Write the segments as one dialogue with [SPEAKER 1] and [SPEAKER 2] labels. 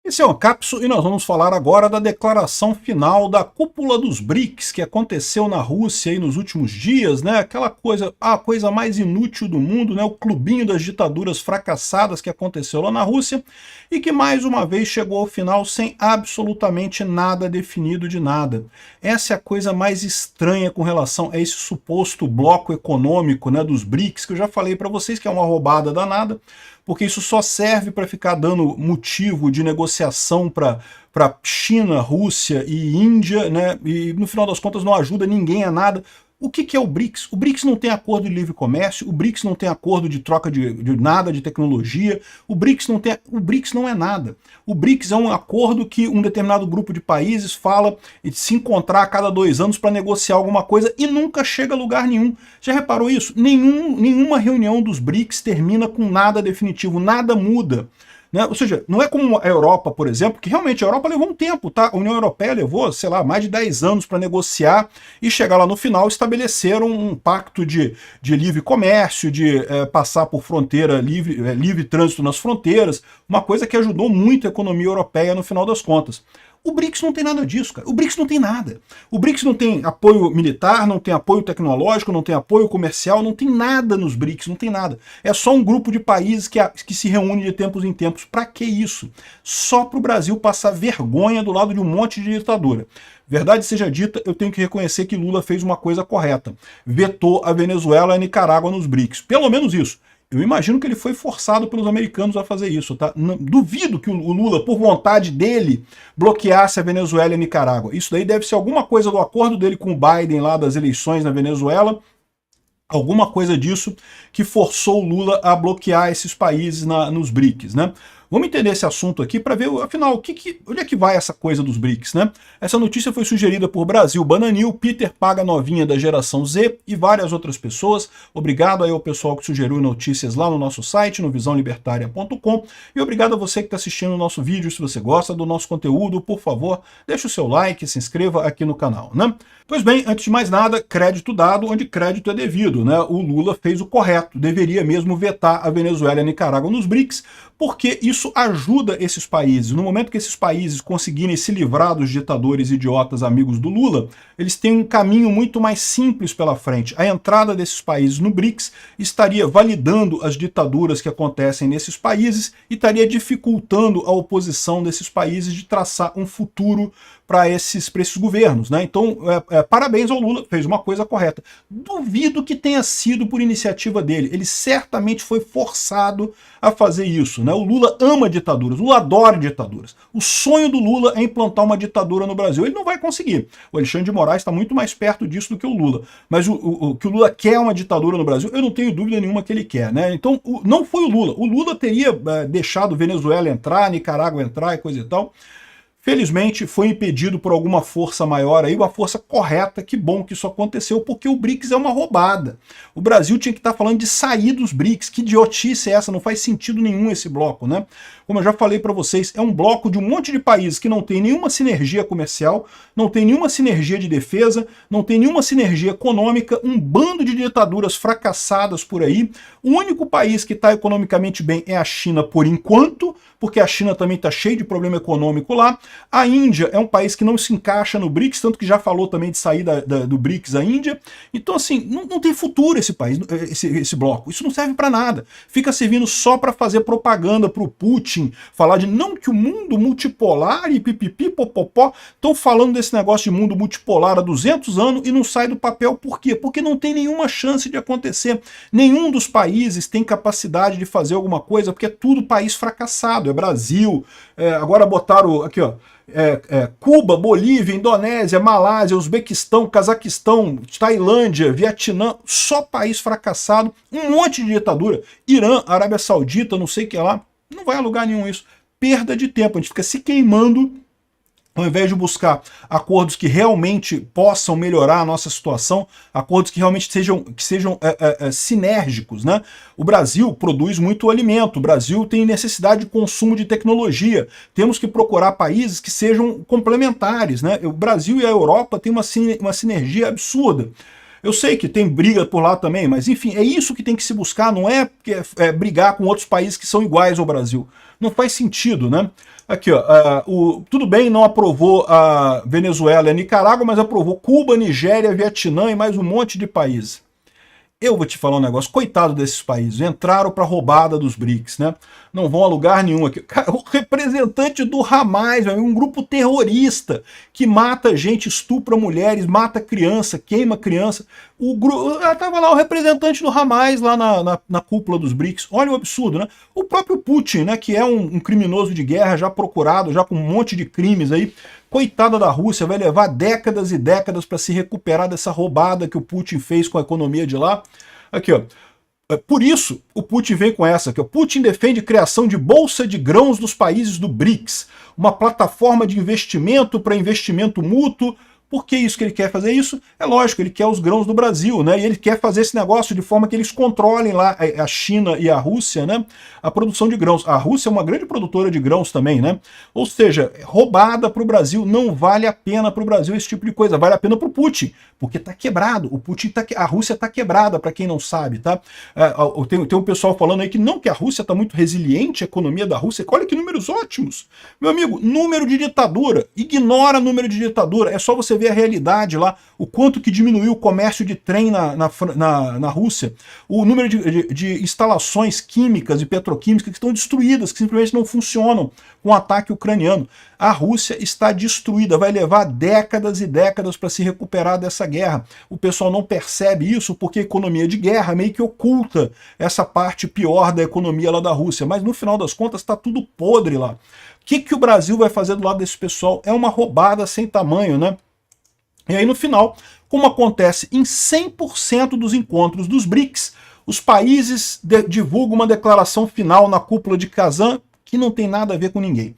[SPEAKER 1] Esse é o Capso e nós vamos falar agora da declaração final da cúpula dos BRICS que aconteceu na Rússia aí nos últimos dias, né? Aquela coisa, a coisa mais inútil do mundo, né? O clubinho das ditaduras fracassadas que aconteceu lá na Rússia e que mais uma vez chegou ao final sem absolutamente nada definido de nada. Essa é a coisa mais estranha com relação a esse suposto bloco econômico, né, dos BRICS, que eu já falei para vocês que é uma roubada danada, porque isso só serve para ficar dando motivo de negociação para China, Rússia e Índia, né? E no final das contas não ajuda ninguém a nada. O que é o BRICS? O BRICS não tem acordo de livre comércio, o BRICS não tem acordo de troca de nada, de tecnologia, o BRICS não é nada. O BRICS é um acordo que um determinado grupo de países fala de se encontrar a cada 2 anos para negociar alguma coisa e nunca chega a lugar nenhum. Já reparou isso? Nenhuma reunião dos BRICS termina com nada definitivo, nada muda. Né? Ou seja, não é como a Europa, por exemplo, que realmente a Europa levou um tempo, tá? A União Europeia levou, sei lá, mais de 10 anos para negociar e chegar lá no final estabeleceram um pacto de livre comércio, de passar por fronteira, livre trânsito nas fronteiras, uma coisa que ajudou muito a economia europeia no final das contas. O BRICS não tem nada disso, cara. O BRICS não tem nada. O BRICS não tem apoio militar, não tem apoio tecnológico, não tem apoio comercial, não tem nada nos BRICS, não tem nada. É só um grupo de países que se reúne de tempos em tempos. Pra que isso? Só para o Brasil passar vergonha do lado de um monte de ditadura. Verdade seja dita, eu tenho que reconhecer que Lula fez uma coisa correta. Vetou a Venezuela e a Nicarágua nos BRICS. Pelo menos isso. Eu imagino que ele foi forçado pelos americanos a fazer isso, tá? Duvido que o Lula, por vontade dele, bloqueasse a Venezuela e a Nicarágua. Isso daí deve ser alguma coisa do acordo dele com o Biden lá das eleições na Venezuela, alguma coisa disso que forçou o Lula a bloquear esses países nos BRICS, né? Vamos entender esse assunto aqui para ver, afinal, onde é que vai essa coisa dos BRICS, né? Essa notícia foi sugerida por Brasil Bananil, Peter Paga Novinha da Geração Z e várias outras pessoas. Obrigado aí ao pessoal que sugeriu notícias lá no nosso site, no visãolibertaria.com, e obrigado a você que está assistindo o nosso vídeo. Se você gosta do nosso conteúdo, por favor, deixe o seu like, se inscreva aqui no canal, né? Pois bem, antes de mais nada, crédito dado onde crédito é devido, né? O Lula fez o correto, deveria mesmo vetar a Venezuela e a Nicarágua nos BRICS, porque isso ajuda esses países. No momento que esses países conseguirem se livrar dos ditadores idiotas amigos do Lula, eles têm um caminho muito mais simples pela frente. A entrada desses países no BRICS estaria validando as ditaduras que acontecem nesses países e estaria dificultando a oposição desses países de traçar um futuro para esses governos, né? Então, parabéns ao Lula, fez uma coisa correta. Duvido que tenha sido por iniciativa dele, ele certamente foi forçado a fazer isso, né? O Lula ama ditaduras, o Lula adora ditaduras. O sonho do Lula é implantar uma ditadura no Brasil. Ele não vai conseguir. O Alexandre de Moraes está muito mais perto disso do que o Lula. Mas o que o Lula quer uma ditadura no Brasil, eu não tenho dúvida nenhuma que ele quer, né? Então, não foi o Lula. O Lula teria deixado Venezuela entrar, Nicarágua entrar e coisa e tal. Felizmente foi impedido por alguma força maior aí, uma força correta. Que bom que isso aconteceu, porque o BRICS é uma roubada. O Brasil tinha que estar falando de sair dos BRICS. Que idiotice é essa? Não faz sentido nenhum esse bloco, né? Como eu já falei para vocês, é um bloco de um monte de países que não tem nenhuma sinergia comercial, não tem nenhuma sinergia de defesa, não tem nenhuma sinergia econômica, um bando de ditaduras fracassadas por aí. O único país que está economicamente bem é a China por enquanto, porque a China também está cheia de problema econômico lá. A Índia é um país que não se encaixa no BRICS, tanto que já falou também de sair do BRICS a Índia. Então, assim, não tem futuro esse país, esse bloco. Isso não serve para nada. Fica servindo só para fazer propaganda para o Putin, falar de não que o mundo multipolar e pipipi, popopó, estão falando desse negócio de mundo multipolar há 200 anos e não sai do papel. Por quê? Porque não tem nenhuma chance de acontecer. Nenhum dos países tem capacidade de fazer alguma coisa, porque é tudo país fracassado. É Brasil, agora botaram aqui, ó, Cuba, Bolívia, Indonésia, Malásia, Uzbequistão, Cazaquistão, Tailândia, Vietnã, só país fracassado, um monte de ditadura, Irã, Arábia Saudita, não sei o que lá, não vai a lugar nenhum isso. Perda de tempo, a gente fica se queimando ao invés de buscar acordos que realmente possam melhorar a nossa situação, acordos que realmente sejam sinérgicos, né? O Brasil produz muito alimento, o Brasil tem necessidade de consumo de tecnologia, temos que procurar países que sejam complementares, né? O Brasil e a Europa têm uma sinergia absurda. Eu sei que tem briga por lá também, mas enfim, é isso que tem que se buscar, não é, brigar com outros países que são iguais ao Brasil. Não faz sentido, né? Aqui, ó, tudo bem, não aprovou a Venezuela e a Nicarágua, mas aprovou Cuba, Nigéria, Vietnã e mais um monte de países. Eu vou te falar um negócio, coitado desses países, entraram para a roubada dos BRICS, né? Não vão a lugar nenhum aqui. Cara, o representante do Hamas, um grupo terrorista que mata gente, estupra mulheres, mata criança, queima criança. Tava lá o representante do Hamas lá na cúpula dos BRICS. Olha o absurdo, né? O próprio Putin, né, que é um criminoso de guerra já procurado, já com um monte de crimes aí. Coitada da Rússia, vai levar décadas e décadas para se recuperar dessa roubada que o Putin fez com a economia de lá. Aqui, ó. Por isso, o Putin vem com essa aqui. O Putin defende criação de bolsa de grãos dos países do BRICS, uma plataforma de investimento para investimento mútuo. Por que isso que ele quer fazer isso? É lógico, ele quer os grãos do Brasil, né? E ele quer fazer esse negócio de forma que eles controlem lá a China e a Rússia, né? A produção de grãos. A Rússia é uma grande produtora de grãos também, né? Ou seja, roubada para o Brasil. Não vale a pena para o Brasil esse tipo de coisa. Vale a pena para o Putin, porque está quebrado. A Rússia está quebrada, para quem não sabe, tá? Tem um pessoal falando aí que não, que a Rússia está muito resiliente, a economia da Rússia. Olha que números ótimos. Meu amigo, número de ditadura. Ignora número de ditadura. É só você ver a realidade lá, o quanto que diminuiu o comércio de trem na Rússia, o número de instalações químicas e petroquímicas que estão destruídas, que simplesmente não funcionam com o ataque ucraniano. A Rússia está destruída, vai levar décadas e décadas para se recuperar dessa guerra. O pessoal não percebe isso porque a economia de guerra meio que oculta essa parte pior da economia lá da Rússia, mas no final das contas está tudo podre lá. O que o Brasil vai fazer do lado desse pessoal? É uma roubada sem tamanho, né? E aí no final, como acontece em 100% dos encontros dos BRICS, os países divulgam uma declaração final na cúpula de Kazan que não tem nada a ver com ninguém.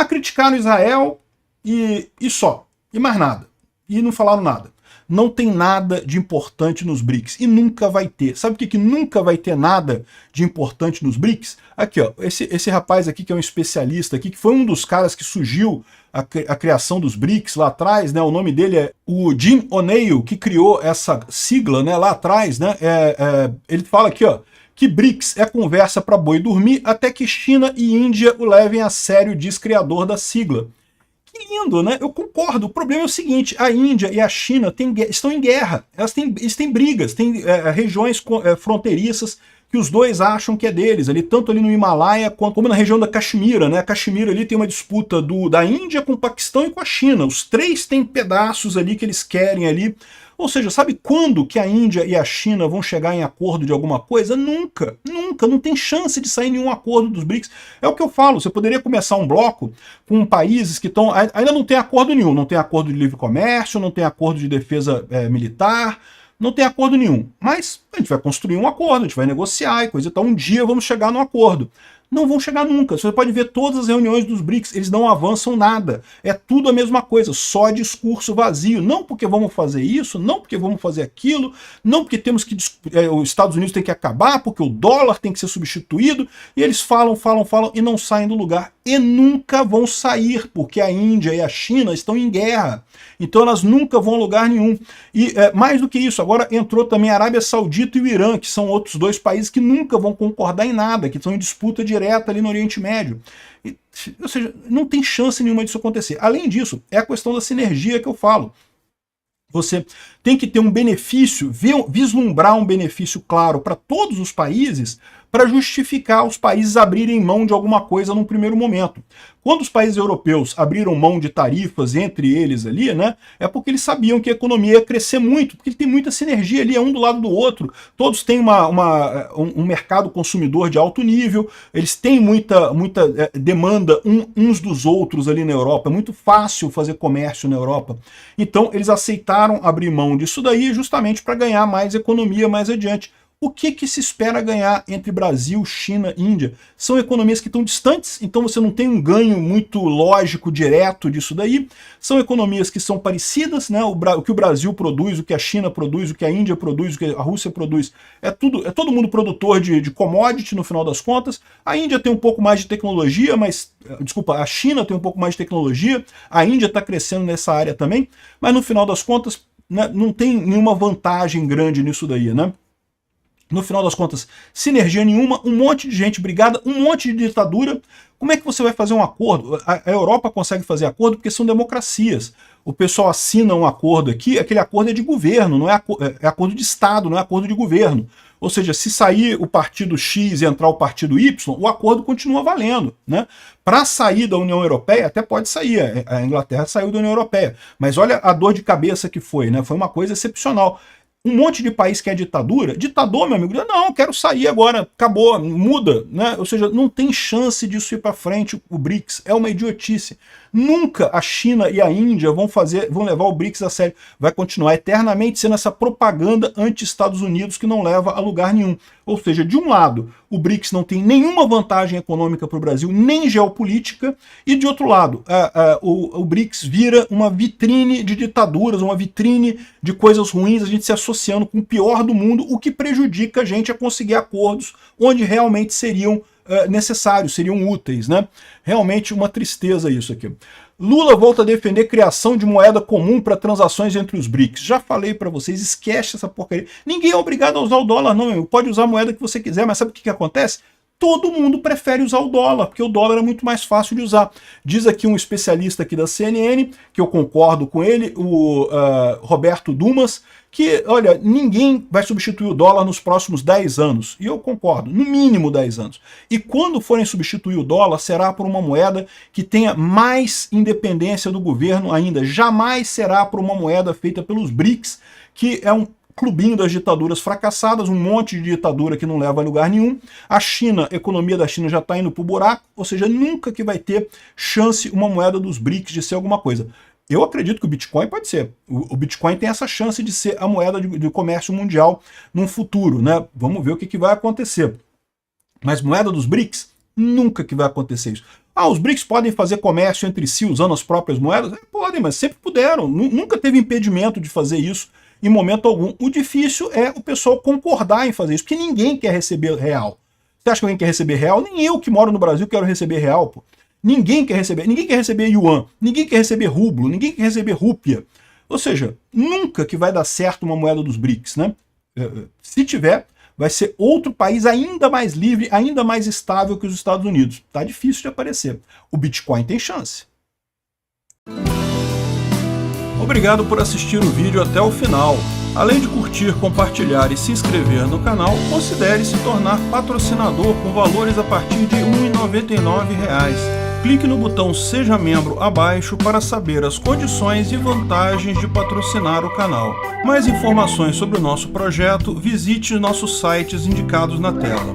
[SPEAKER 1] Criticaram Israel e só, e mais nada. E não falaram nada. Não tem nada de importante nos BRICS e nunca vai ter. Sabe o que nunca vai ter nada de importante nos BRICS? Aqui, ó, esse rapaz aqui que é um especialista aqui, que foi um dos caras que surgiu a criação dos BRICS lá atrás, né? O nome dele é o Jim O'Neill, que criou essa sigla, né, lá atrás, né? Ele fala aqui, ó, que BRICS é conversa para boi dormir até que China e Índia o levem a sério, diz criador da sigla. Que lindo, né? Eu concordo. O problema é o seguinte, a Índia e a China estão em guerra, eles têm brigas, têm regiões fronteiriças que os dois acham que é deles, ali, tanto ali no Himalaia como na região da Caxemira, né? A Caxemira ali tem uma disputa da Índia com o Paquistão e com a China. Os três têm pedaços ali que eles querem ali. Ou seja, sabe quando que a Índia e a China vão chegar em acordo de alguma coisa? Nunca, nunca, não tem chance de sair nenhum acordo dos BRICS. É o que eu falo, você poderia começar um bloco com países que ainda não tem acordo nenhum, não tem acordo de livre comércio, não tem acordo de defesa militar, não tem acordo nenhum. Mas a gente vai construir um acordo, a gente vai negociar e coisa e tal, um dia vamos chegar num acordo. Não vão chegar nunca. Você pode ver todas as reuniões dos BRICS, eles não avançam nada. É tudo a mesma coisa, só discurso vazio. Não porque vamos fazer isso, não porque vamos fazer aquilo, não porque temos que os Estados Unidos tem que acabar, porque o dólar tem que ser substituído, e eles falam e não saem do lugar. E nunca vão sair, porque a Índia e a China estão em guerra. Então elas nunca vão a lugar nenhum. E mais do que isso, agora entrou também a Arábia Saudita e o Irã, que são outros dois países que nunca vão concordar em nada, que estão em disputa direta ali no Oriente Médio. Ou seja, não tem chance nenhuma disso acontecer. Além disso, é a questão da sinergia que eu falo. Você tem que ter um benefício, vislumbrar um benefício claro para todos os países para justificar os países abrirem mão de alguma coisa num primeiro momento. Quando os países europeus abriram mão de tarifas entre eles ali, né, é porque eles sabiam que a economia ia crescer muito, porque tem muita sinergia ali, um do lado do outro. Todos têm um mercado consumidor de alto nível, eles têm muita demanda uns dos outros ali na Europa, é muito fácil fazer comércio na Europa. Então eles aceitaram abrir mão disso daí justamente para ganhar mais economia mais adiante. O que se espera ganhar entre Brasil, China e Índia? São economias que estão distantes, então você não tem um ganho muito lógico, direto disso daí. São economias que são parecidas, né? O que o Brasil produz, o que a China produz, o que a Índia produz, o que a Rússia produz, é todo mundo produtor de commodity no final das contas. A Índia tem um pouco mais de tecnologia, a China tem um pouco mais de tecnologia, a Índia está crescendo nessa área também, mas no final das contas, né, não tem nenhuma vantagem grande nisso daí, né? No final das contas, sinergia nenhuma, um monte de gente brigada, um monte de ditadura. Como é que você vai fazer um acordo? A Europa consegue fazer acordo porque são democracias. O pessoal assina um acordo aqui, aquele acordo é de governo, não é acordo de Estado, não é acordo de governo. Ou seja, se sair o partido X e entrar o partido Y, o acordo continua valendo, né? Para sair da União Europeia, até pode sair, a Inglaterra saiu da União Europeia, mas olha a dor de cabeça que foi, né? Foi uma coisa excepcional. Um monte de país que é ditadura, ditador, meu amigo, não, quero sair agora, acabou, muda, né? Ou seja, não tem chance disso ir para frente, o BRICS, é uma idiotice. Nunca a China e a Índia vão levar o BRICS a sério. Vai continuar eternamente sendo essa propaganda anti-Estados Unidos que não leva a lugar nenhum. Ou seja, de um lado, o BRICS não tem nenhuma vantagem econômica para o Brasil, nem geopolítica, e de outro lado, o BRICS vira uma vitrine de ditaduras, uma vitrine de coisas ruins, a gente se associando com o pior do mundo, o que prejudica a gente a conseguir acordos onde realmente seriam necessários, seriam úteis, né? Realmente uma tristeza isso aqui. Lula volta a defender criação de moeda comum para transações entre os BRICS. Já falei para vocês, esquece essa porcaria. Ninguém é obrigado a usar o dólar, não, meu. Pode usar a moeda que você quiser, mas sabe o que acontece? Todo mundo prefere usar o dólar, porque o dólar é muito mais fácil de usar. Diz aqui um especialista aqui da CNN, que eu concordo com ele, o Roberto Dumas, que, olha, ninguém vai substituir o dólar nos próximos 10 anos. E eu concordo, no mínimo 10 anos. E quando forem substituir o dólar, será por uma moeda que tenha mais independência do governo ainda. Jamais será por uma moeda feita pelos BRICS, que é um clubinho das ditaduras fracassadas, um monte de ditadura que não leva a lugar nenhum. A China, a economia da China já está indo para o buraco, ou seja, nunca que vai ter chance uma moeda dos BRICS de ser alguma coisa. Eu acredito que o Bitcoin pode ser. O Bitcoin tem essa chance de ser a moeda de comércio mundial num futuro, né? Vamos ver o que vai acontecer. Mas moeda dos BRICS, nunca que vai acontecer isso. Os BRICS podem fazer comércio entre si usando as próprias moedas? Podem, mas sempre puderam. Nunca teve impedimento de fazer isso em momento algum. O difícil é o pessoal concordar em fazer isso, porque ninguém quer receber real. Você acha que alguém quer receber real? Nem eu que moro no Brasil quero receber real, pô. Ninguém quer receber yuan, ninguém quer receber rublo, ninguém quer receber rúpia. Ou seja, nunca que vai dar certo uma moeda dos BRICS, né? Se tiver, vai ser outro país ainda mais livre, ainda mais estável que os Estados Unidos. Tá difícil de aparecer. O Bitcoin tem chance. Obrigado por assistir o vídeo até o final. Além de curtir, compartilhar e se inscrever no canal, considere se tornar patrocinador com valores a partir de R$ 1,99. Clique no botão Seja Membro abaixo para saber as condições e vantagens de patrocinar o canal. Mais informações sobre o nosso projeto, visite nossos sites indicados na tela.